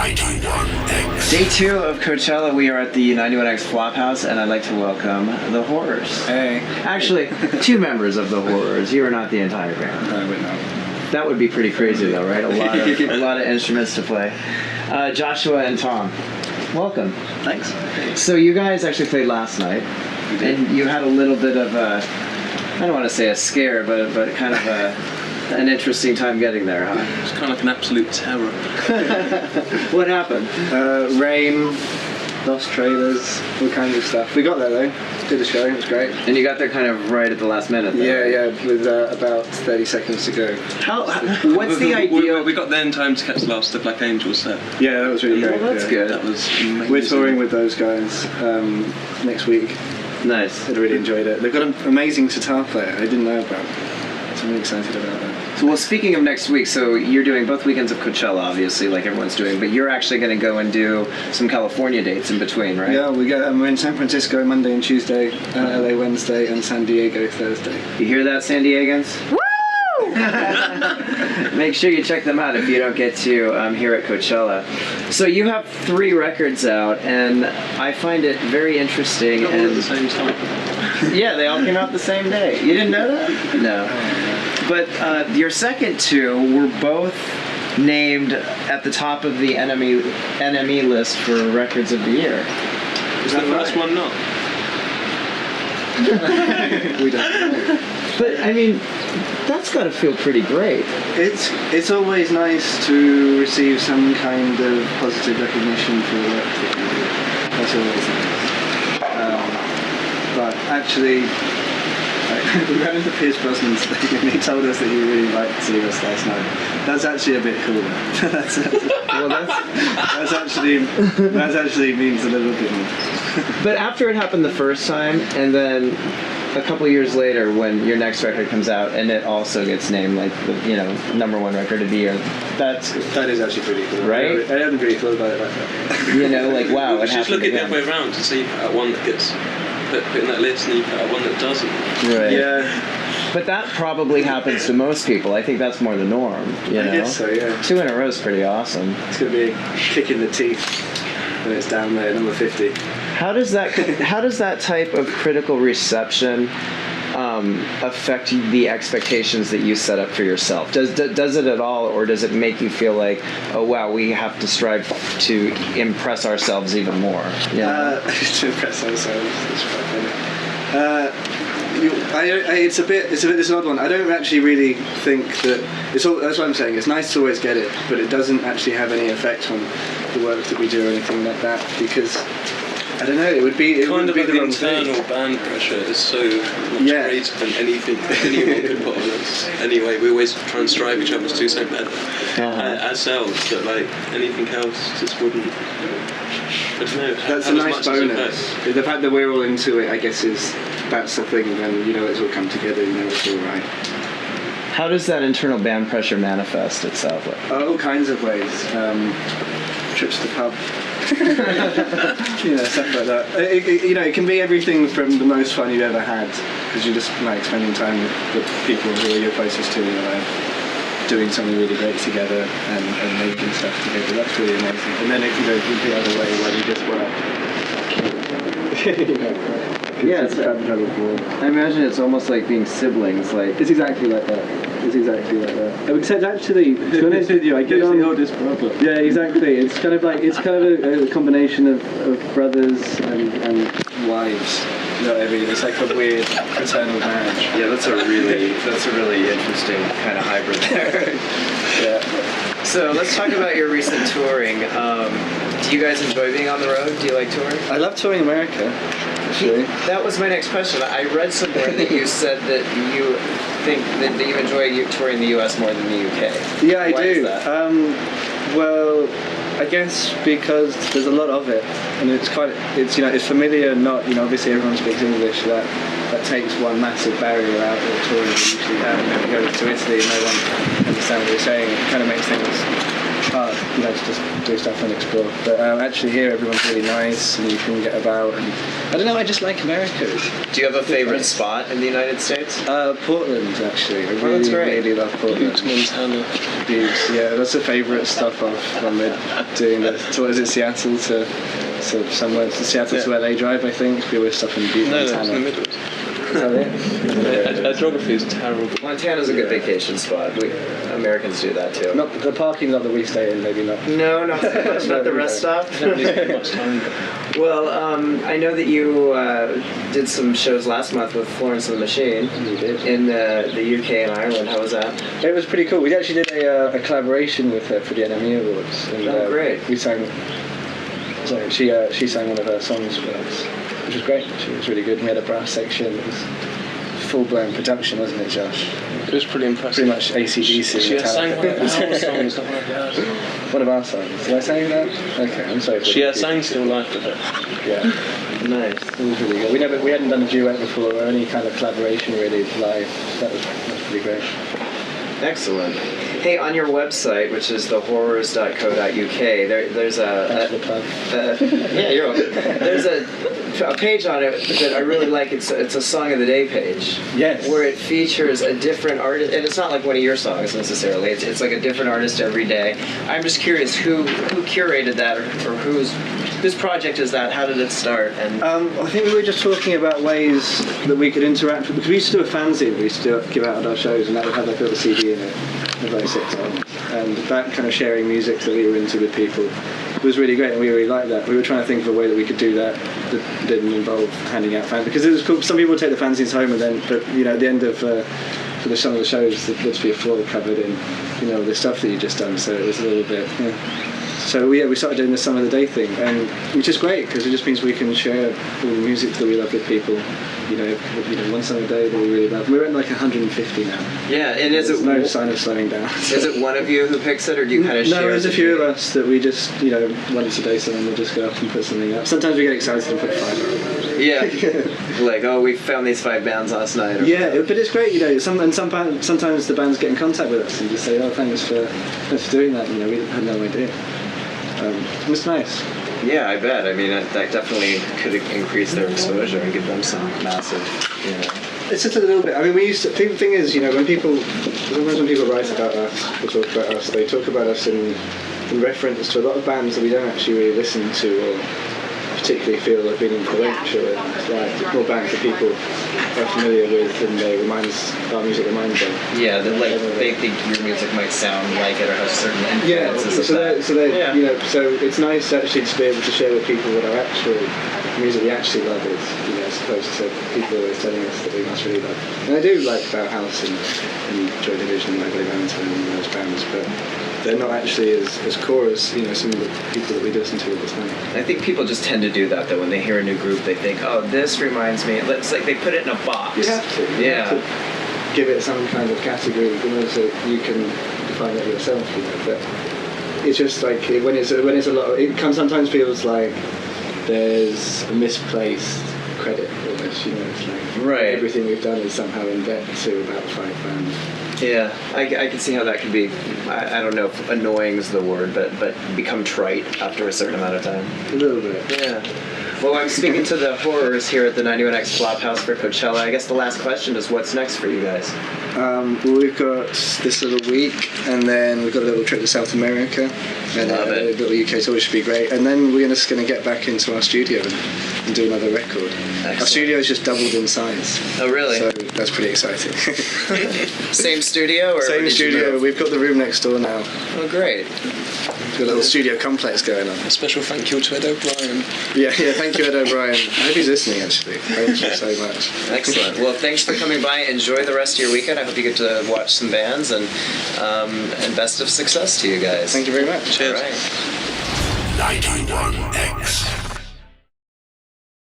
91X. Day 2 of Coachella, we are at the 91X Flophouse, and I'd like to welcome the Horrors. Hey. Actually, 2 members of the Horrors. You are not the entire band. I would know. That would be pretty crazy, though, right? A lot of instruments to play. Joshua and Tom, welcome. Thanks. So you guys actually played last night, and you had a little bit of a, I don't want to say a scare, but kind of an interesting time getting there, huh? It's kind of like an absolute terror. What happened? Rain, lost trailers, all kinds of stuff. We got there though. Did the show. It was great. And you got there kind of right at the last minute, though. Yeah, with about 30 seconds to go. What's the idea? We got there in time to catch the last of Black Angels set. Yeah, that was really great. Well, that's good. That was amazing. We're touring with those guys next week. Nice. I really enjoyed it. They've got an amazing guitar player I didn't know about. So I'm really excited about that. So, well, speaking of next week, so you're doing both weekends of Coachella, obviously, like everyone's doing, but you're actually going to go and do some California dates in between, right? Yeah, we're in San Francisco Monday and Tuesday, LA Wednesday, and San Diego Thursday. You hear that, San Diegans? Woo! Make sure you check them out if you don't get to here at Coachella. So you have 3 records out, and I find it very interesting. All at the same time. Yeah, they all came out the same day. You didn't know that? No. But your second 2 were both named at the top of the NME list for records of the year. Was the first one not? We don't know. But I mean, that's got to feel pretty great. It's always nice to receive some kind of positive recognition for the work that you do. That's always nice. But actually, we ran into Pierce Brosnan today and he told us that he really liked seeing us last night. That's actually a bit cooler. That actually means a little bit more. But after it happened the first time, and then a couple years later, when your next record comes out and it also gets named like the #1 record of the year, that is actually pretty cool. Right? I hadn't really thought about it like that. like wow, it Just happened look at the again. other way around to see you put out one that gets put in that list and you put out one that doesn't. Right. Yeah. But that probably happens to most people. I think that's more the norm. I guess so, yeah. 2 in a row is pretty awesome. It's going to be a kick in the teeth when it's down there, number 50. How does that type of critical reception affect the expectations that you set up for yourself? Does it at all, or does it make you feel like, oh wow, we have to strive to impress ourselves even more? To impress ourselves. It's quite funny. It's an odd one. I don't actually really think that that's what I'm saying. It's nice to always get it, but it doesn't actually have any effect on the work that we do or anything like that, because I don't know. It would be Kind of be like the the wrong internal thing. band pressure is so much greater than anything anyone could put on us. Anyway, we always try and strive each other to do something better ourselves, but like anything else just wouldn't. I don't know. That's a nice bonus. The fact that we're all into it, I guess, that's the thing. Then it's all come together. It's all right. How does that internal band pressure manifest itself? All kinds of ways. Trips to the pub. Stuff like that. It can be everything from the most fun you've ever had, because you're just like spending time with the people who are your closest to you, doing something really great together and making stuff together. That's really amazing. And then it can go the other way where you just work. Yeah, I imagine it's almost like being siblings. Like it's exactly like that. Except actually, to be honest with you, I get on the oldest brother. Yeah, exactly. It's kind of a combination of brothers and wives. You know what I mean? It's like a weird fraternal marriage. yeah, that's a really interesting kind of hybrid there. Yeah. So let's talk about your recent touring. Do you guys enjoy being on the road? Do you like touring? I love touring America. Actually. That was my next question. I read somewhere that you said that you think that you enjoy touring the U.S. more than the UK. Yeah, I Why do. is that? Well, I guess because there's a lot of it, and it's it's familiar. Not obviously everyone speaks English. That takes one massive barrier out of touring you usually have. And then we go to Italy and no one understands what you're saying. It kind of makes things to just do stuff and explore. But actually here everyone's really nice and you can get about. And I don't know, I just like America. Do you have a favorite spot in the United States? Portland, actually. I that's great. really love Portland. Montana. Buttes, yeah, that's a favourite stop off when we're doing Seattle to somewhere, Seattle to LA drive, I think. We always stop in Butte, No, Montana. that's in the middle. Is that it? Our geography is terrible. Montana's a good vacation spot. Americans do that too. Not the parking lot that we stay in, maybe not. No, not so much. Not the rest stop. Don't spend much time. Well, I know that you did some shows last month with Florence and the Machine. We did. In the UK and Ireland. How was that? It was pretty cool. We actually did a collaboration with her for the NME Awards. And, Oh, great. We sang. Sorry, she sang one of her songs for us, which was great. She was really good. We had a brass section. It was full-blown production, wasn't it, Josh? It was pretty impressive. Pretty much AC/DC. She had sang one of our Metallica. songs, not one of hers. One of our songs. Did I say that? Okay, I'm sorry. She had sang Still Life with it. Yeah, Nice. it was really good. We hadn't done a duet before or any kind of collaboration really live. That was pretty great. Excellent. Hey, on your website, which is thehorrors.co.uk, there's Thanks for the plug. yeah, you're welcome. There's a page on it that I really like. It's a Song of the Day page. Yes. Where it features a different artist, and it's not like one of your songs necessarily. It's like a different artist every day. I'm just curious who curated that, or whose project is that? How did it start? And I think we were just talking about ways that we could interact because we used to do a fanzine. We used to give out at our shows, and that would have like a little CD in it, with like 6 songs, and that kind of sharing music that we were into with people was really great, and we really liked that. We were trying to think of a way that we could do that didn't involve handing out fans, because it was cool. Some people would take the fanzines home, and then, but at the end of some of the shows, there'd just be a floor covered in, the stuff that you just done. So it was a little bit. Yeah. So we started doing the Song of the Day thing, and which is great because it just means we can share all the music that we love with people. One song a day that we really love. We're at like 150 now. yeah, and is There's it no sign of slowing down. is it one of you who picks it, or do you kind of share? No, there's a the few of duty? us that we just, once a day someone will just go up and put something up. Sometimes we get excited and put 5 up. Yeah. Like, oh, we found these 5 bands last night. Or Yeah, but it's great, sometimes the bands get in contact with us and just say, oh, thanks for doing that, we had no idea. It's nice. Yeah, I bet. I mean, that definitely could increase their exposure and give them some massive, It's just a little bit. I mean, we used to. The thing is, sometimes when people write about us or talk about us, they talk about us in reference to a lot of bands that we don't actually really listen to or particularly feel have been influential. It's like more bands that people are familiar with, and our music reminds them. Yeah, they think your music might sound like it or has certain influences. So it's nice actually to be able to share with people what our actual music we actually love is, as opposed to people always telling us that we must really love. And I do like Bauhaus and Joy Division and My Bloody Valentine and those bands, but they're not actually as core as some of the people that we listen to all the time. I think people just tend to do that, though. When they hear a new group, they think, oh, this reminds me. It's like they put it in a box. You have to. You have to give it some kind of category, so you can define it yourself. But it's just like when it's a lot. It sometimes feels like there's a misplaced credit almost. It's like right. Everything we've done is somehow in debt to about 5 bands. Yeah, I can see how that could be, I don't know if annoying is the word, but become trite after a certain amount of time. A little bit. Yeah. Well, I'm speaking to the Horrors here at the 91X Flophouse for Coachella. I guess the last question is, what's next for you guys? We've got this little week, and then we've got a little trip to South America, and Love it. a little UK tour, which should be great. And then we're just going to get back into our studio and do another record. Excellent. Our studio's just doubled in size. Oh, really? So that's pretty exciting. Same studio? Or Same did you studio. move? We've got the room next door now. Oh, great. We've got a little studio complex going on. A special thank you to Ed O'Brien. Yeah, thank you, Ed O'Brien. I hope he's listening, actually. Thank you so much. Excellent. Well, thanks for coming by. Enjoy the rest of your weekend. I hope you get to watch some bands, and best of success to you guys. Thank you very much. Cheers. All right. 91X.